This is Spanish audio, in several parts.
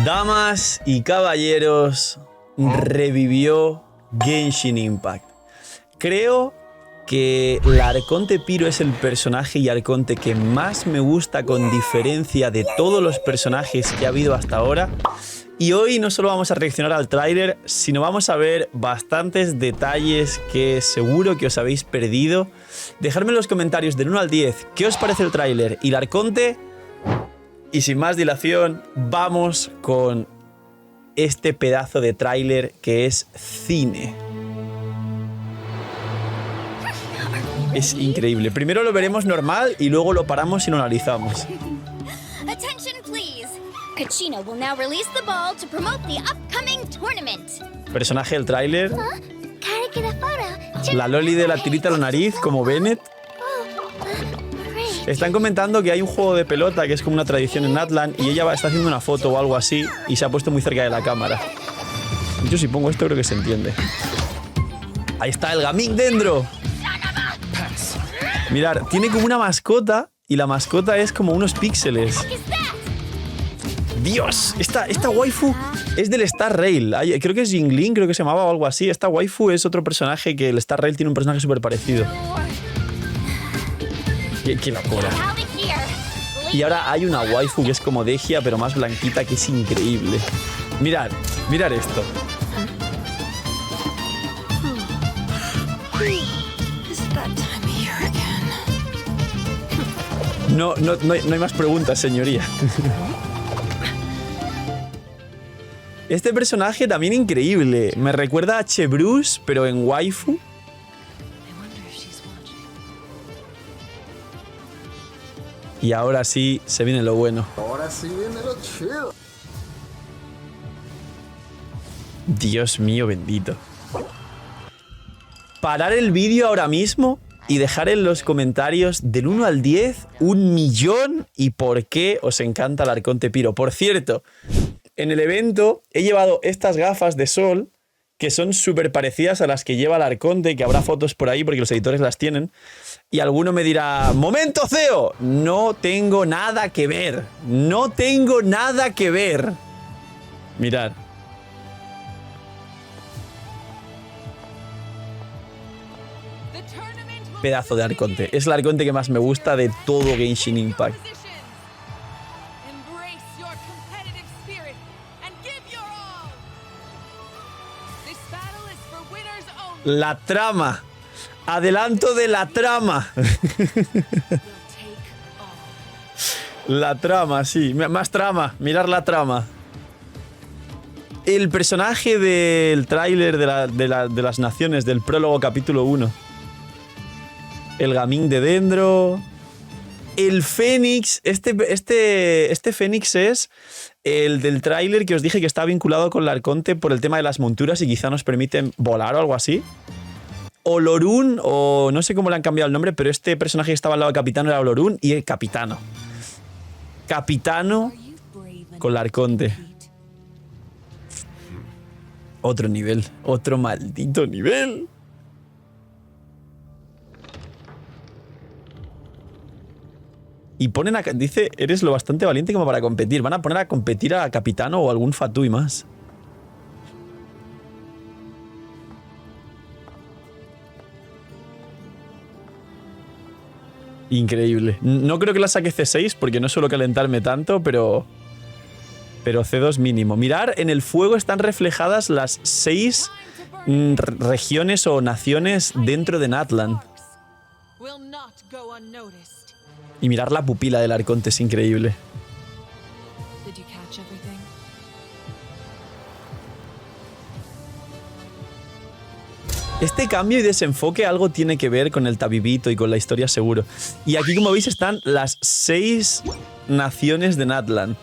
Damas y caballeros, revivió Genshin Impact. Creo que la Arconte Piro es el personaje y arconte que más me gusta con diferencia de todos los personajes que ha habido hasta ahora. Y hoy no solo vamos a reaccionar al tráiler, sino vamos a ver bastantes detalles que seguro que os habéis perdido. Dejadme en los comentarios del 1 al 10 qué os parece el tráiler y la Arconte. Y sin más dilación, vamos con este pedazo de tráiler que es cine. Es increíble. Primero lo veremos normal y luego lo paramos y lo analizamos. Kachina will now release the ball to promote the upcoming tournament. Personaje del tráiler. La loli de la tirita a la nariz, como Bennett. Están comentando que hay un juego de pelota que es como una tradición en Natlan y ella está haciendo una foto o algo así y se ha puesto muy cerca de la cámara. Yo si pongo esto creo que se entiende. Ahí está el Gaming Dendro. Mirad, tiene como una mascota y la mascota es como unos píxeles. ¡Dios! Esta waifu es del Star Rail. Creo que es Jinglin, creo que se llamaba o algo así. Esta waifu es otro personaje que el Star Rail tiene un personaje súper parecido. ¡Qué locura! Y ahora hay una waifu que es como Dehya, pero más blanquita, que es increíble. Mirad esto. No hay más preguntas, señoría. Este personaje también increíble. Me recuerda a Chebruce, pero en waifu. Y ahora sí se viene lo bueno. Ahora sí viene lo chido. Dios mío bendito. Parar el vídeo ahora mismo y dejar en los comentarios del 1 al 10 1.000.000 y por qué os encanta el Arconte Piro. Por cierto, en el evento he llevado estas gafas de sol que son súper parecidas a las que lleva el Arconte, que habrá fotos por ahí porque los editores las tienen. Y alguno me dirá, ¡momento CEO! No tengo nada que ver. No tengo nada que ver. Mirad. Pedazo de Arconte. Es el Arconte que más me gusta de todo Genshin Impact. La trama. Adelanto de la trama. La trama, sí. Más trama. Mirar la trama. El personaje del tráiler de las naciones, del prólogo capítulo 1. El Gaming de Dendro. El Fénix. Este Fénix es el del tráiler que os dije que está vinculado con la Arconte por el tema de las monturas y quizá nos permiten volar o algo así. Olorun, o no sé cómo le han cambiado el nombre, pero este personaje que estaba al lado de Capitano era Olorun y el Capitano. Capitano con la Arconte. Otro nivel, otro maldito nivel. Y ponen a... Dice, eres lo bastante valiente como para competir. Van a poner a competir a Capitano o algún Fatui más. Increíble. No creo que la saque C6 porque no suelo calentarme tanto, pero C2 mínimo. Mirar, en el fuego están reflejadas las 6 regiones o naciones dentro de Natlan. Y mirar la pupila del Arconte es increíble. Este cambio y desenfoque algo tiene que ver con el Tabibito y con la historia seguro. Y aquí, como veis, están las 6 naciones de Natlan.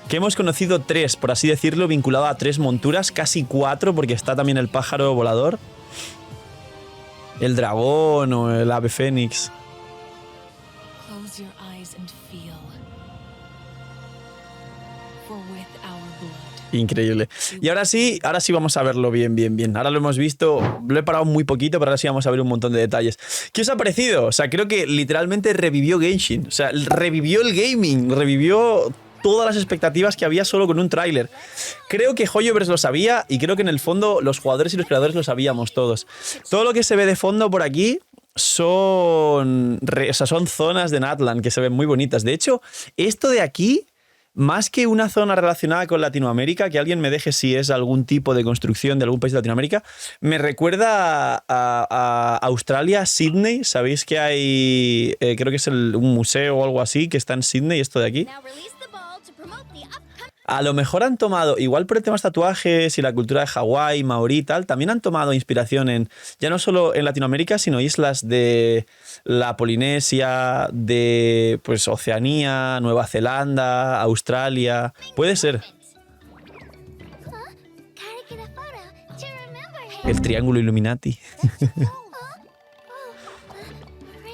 Que hemos conocido 3, por así decirlo, vinculado a 3 monturas, casi 4, porque está también el pájaro volador. El dragón o el ave fénix. Increíble. Y ahora sí vamos a verlo bien. Ahora lo hemos visto, lo he parado muy poquito, pero ahora sí vamos a ver un montón de detalles. ¿Qué os ha parecido? O sea, creo que literalmente revivió Genshin. O sea, revivió el gaming, revivió todas las expectativas que había solo con un tráiler. Creo que Hoyoverse lo sabía y creo que en el fondo los jugadores y los creadores lo sabíamos todos. Todo lo que se ve de fondo por aquí son zonas de Natlan que se ven muy bonitas. De hecho, esto de aquí, más que una zona relacionada con Latinoamérica, que alguien me deje si es algún tipo de construcción de algún país de Latinoamérica, me recuerda a Australia, Sydney. Sabéis que hay, creo que es un museo o algo así que está en Sydney, esto de aquí. Now release the ball to promote the upcoming. A lo mejor han tomado, igual por el tema de tatuajes y la cultura de Hawái, maorí y tal, también han tomado inspiración en, ya no solo en Latinoamérica, sino islas de la Polinesia, de pues Oceanía, Nueva Zelanda, Australia. Puede ser. Gotta get a photo to remember. El triángulo Illuminati.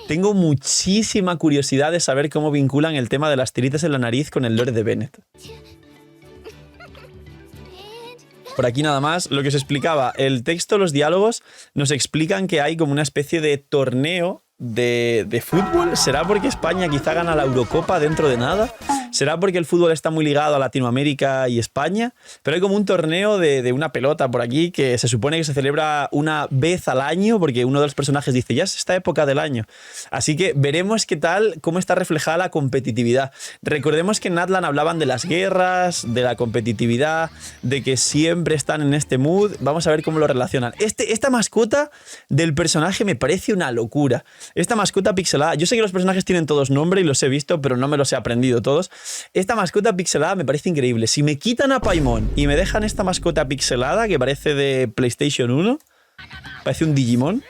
Tengo muchísima curiosidad de saber cómo vinculan el tema de las tiritas en la nariz con el lore de Bennett. Por aquí nada más, lo que os explicaba, el texto, los diálogos nos explican que hay como una especie de torneo de fútbol. ¿Será porque España quizá gana la Eurocopa dentro de nada? ¿Será porque el fútbol está muy ligado a Latinoamérica y España? Pero hay como un torneo de una pelota por aquí que se supone que se celebra una vez al año, porque uno de los personajes dice, ya es esta época del año. Así que veremos qué tal, cómo está reflejada la competitividad. Recordemos que en Natlan hablaban de las guerras, de la competitividad, de que siempre están en este mood. Vamos a ver cómo lo relacionan. Esta mascota del personaje me parece una locura. Esta mascota pixelada, yo sé que los personajes tienen todos nombre y los he visto, pero no me los he aprendido todos. Esta mascota pixelada me parece increíble. Si me quitan a Paimon y me dejan esta mascota pixelada que parece de PlayStation 1, parece un Digimon.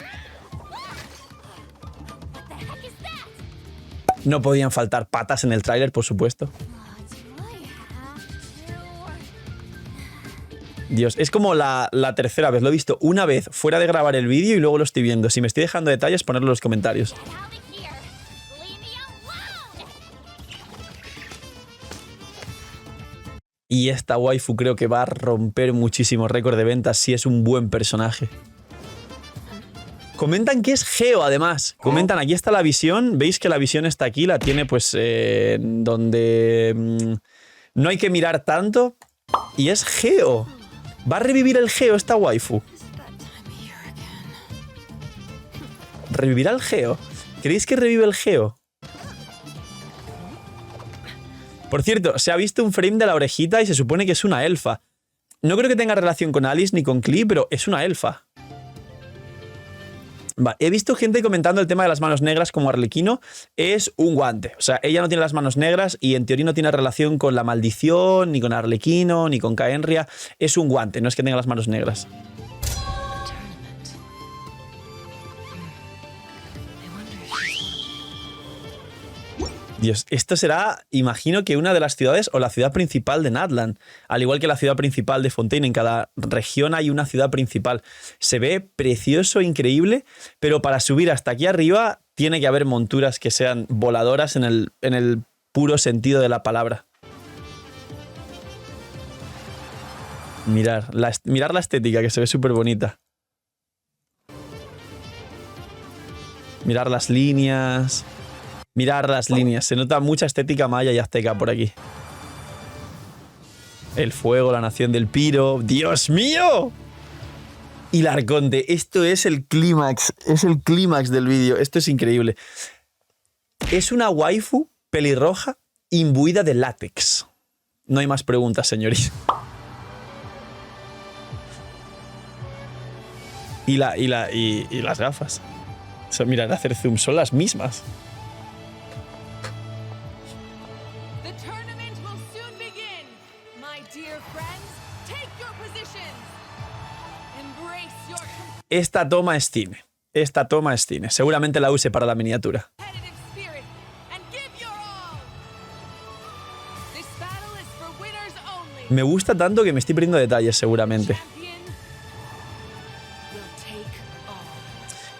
No podían faltar patas en el tráiler, por supuesto. Dios, es como la tercera vez. Lo he visto una vez fuera de grabar el vídeo y luego lo estoy viendo. Si me estoy dejando detalles, ponedlo en los comentarios. Y esta waifu creo que va a romper muchísimo récord de ventas si es un buen personaje. Comentan que es Geo, además. Comentan, aquí está la visión. Veis que la visión está aquí, la tiene pues donde no hay que mirar tanto. Y es Geo. ¿Va a revivir el Geo esta waifu? ¿Revivirá el Geo? ¿Creéis que revive el Geo? Por cierto, se ha visto un frame de la orejita y se supone que es una elfa. No creo que tenga relación con Alice ni con Klee, pero es una elfa. Vale, he visto gente comentando el tema de las manos negras como Arlequino. Es un guante. O sea, ella no tiene las manos negras y en teoría no tiene relación con la maldición, ni con Arlequino, ni con Caenria. Es un guante, no es que tenga las manos negras. Dios, esto será, imagino que una de las ciudades o la ciudad principal de Natlan, al igual que la ciudad principal de Fontaine. En cada región hay una ciudad principal. Se ve precioso, increíble, pero para subir hasta aquí arriba tiene que haber monturas que sean voladoras en el puro sentido de la palabra. Mirar la estética, que se ve súper bonita. Mirar las líneas. Mirar las líneas, se nota mucha estética maya y azteca por aquí. El fuego, la nación del Piro. ¡Dios mío! Y la Arconte, esto es el clímax del vídeo. Esto es increíble. Es una waifu pelirroja imbuida de látex. No hay más preguntas, señorita. Y las gafas. O sea, mirad, hacer zoom, son las mismas. Esta toma es cine. Esta toma es cine. Seguramente la use para la miniatura. Me gusta tanto que me estoy perdiendo detalles, seguramente.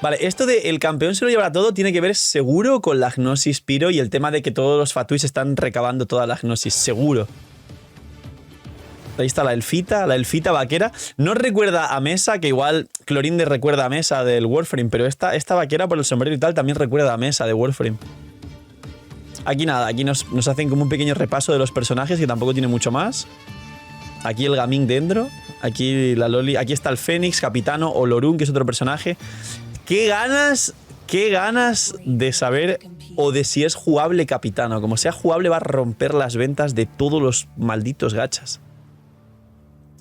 Vale, esto de el campeón se lo llevará todo tiene que ver seguro con la Gnosis Piro y el tema de que todos los Fatuis están recabando toda la Gnosis. Seguro. Ahí está la elfita vaquera. No recuerda a Mesa, que igual Clorinde recuerda a Mesa del Warframe, pero esta vaquera por el sombrero y tal también recuerda a Mesa de Warframe. Aquí nada, aquí nos hacen como un pequeño repaso de los personajes que tampoco tiene mucho más. Aquí el Gaming dentro, aquí la Loli, aquí está el Fénix, Capitano, Olorun, que es otro personaje. Qué ganas de saber o de si es jugable Capitano. Como sea jugable va a romper las ventas de todos los malditos gachas.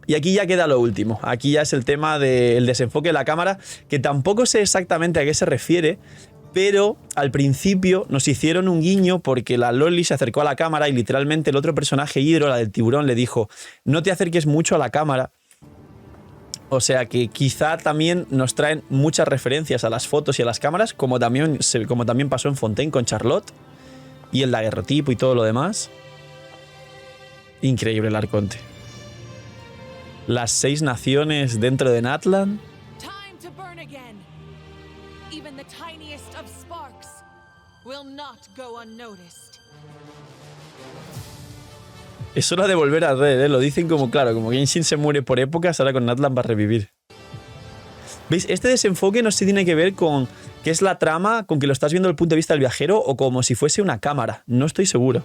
Y aquí ya queda lo último. Aquí ya es el tema del desenfoque de la cámara, que tampoco sé exactamente a qué se refiere, pero al principio nos hicieron un guiño porque la Loli se acercó a la cámara y literalmente el otro personaje, Hydro, la del tiburón, le dijo: no te acerques mucho a la cámara. O sea que quizá también nos traen muchas referencias a las fotos y a las cámaras, como también pasó en Fontaine con Charlotte y el daguerrotipo y todo lo demás. Increíble el Arconte. Las 6 naciones dentro de Natlan. Time to burn again. Even the tiniest of sparks will not go unnoticed. Es hora de volver a Red, ¿eh? Lo dicen como claro, como Genshin se muere por épocas, ahora con Natlan va a revivir. ¿Veis? Este desenfoque no sé si tiene que ver con qué es la trama, con que lo estás viendo desde el punto de vista del viajero o como si fuese una cámara. No estoy seguro.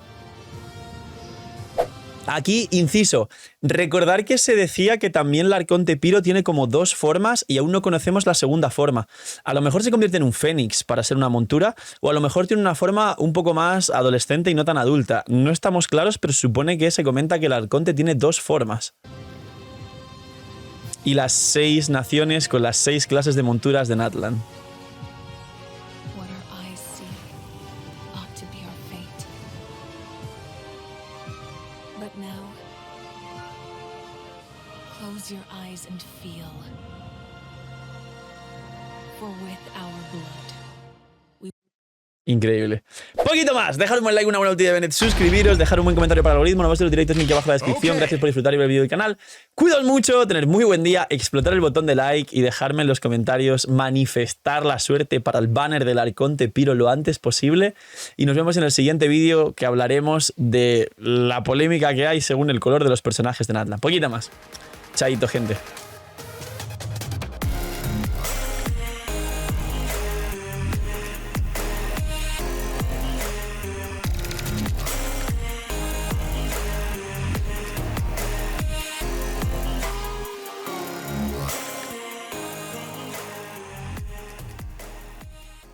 Aquí, inciso, recordar que se decía que también el Arconte Piro tiene como 2 formas y aún no conocemos la segunda forma. A lo mejor se convierte en un fénix para ser una montura o a lo mejor tiene una forma un poco más adolescente y no tan adulta. No estamos claros, pero se supone que se comenta que el Arconte tiene 2 formas. Y las 6 naciones con las 6 clases de monturas de Natlan. What our eyes see ought to be our fate. But now, close your eyes and feel. For with our blood. Increíble. Poquito más. Dejar un buen like, una buena ulti de Bennett, suscribiros, dejar un buen comentario para el algoritmo, nos vemos en los directos, link abajo en la descripción. Gracias por disfrutar y ver el vídeo del canal. Cuidaos mucho, tener muy buen día, explotar el botón de like y dejarme en los comentarios manifestar la suerte para el banner del Arconte Piro lo antes posible. Y nos vemos en el siguiente vídeo que hablaremos de la polémica que hay según el color de los personajes de Natlan. Poquito más. Chaito, gente.